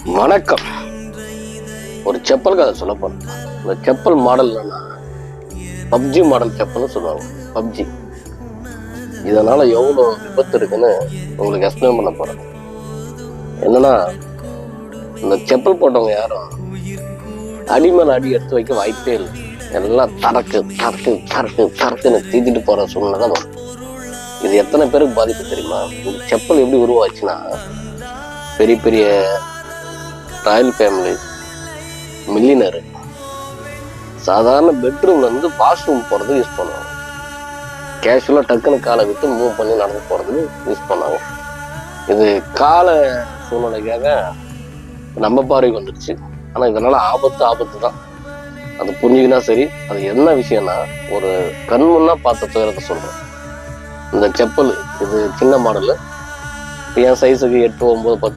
வணக்கம். ஒரு செப்பல் கதை சொல்ல போறேன். இந்த செப்பல் மாடல் பப்ஜி மாடல் செப்பல்னு சொல்லுவாங்க. பப்ஜி இதனால எவ்வளவு விபத்து இருக்குன்னு உங்களுக்கு எக்ஸ்பிளைன் பண்ண போறேன். என்னன்னா, இந்த செப்பல் போட்டவங்க யாரும் அடி மேல அடி எடுத்து வைக்க வாய்ப்பே இல்லை. எல்லாம் தரக்கு தரக்கு தரக்கு தரக்குன்னு தீத்திட்டு போற சூழ்நிலை தான் வரும். இது எத்தனை பேருக்கு பாதிப்பு தெரியுமா? இந்த செப்பல் எப்படி உருவாச்சுன்னா, பெரிய பெரிய ராயல் ஃபேமிலி, மில்லியனர் சாதாரண பெட்ரூம்ல இருந்து வாஷ்ரூம் போறதுக்கு யூஸ் பண்ணுவாங்க. கேஷுவலா டக்குன்னு காலை விட்டு மூவ் பண்ணி நடந்து போறதுக்கு யூஸ் பண்ணாங்க. இது கால சூழ்நிலைக்காக நம்ம பார்வைக்கு வந்துடுச்சு. ஆனா இதனால ஆபத்து தான். அது புரிஞ்சுக்கினா சரி. அது என்ன விஷயம்னா, ஒரு கண் முன்னா பார்த்த துயரத்தை சொல்றேன். இந்த செப்பல் இது சின்ன மாடலு. என் சைஸுக்கு 8, 9, 10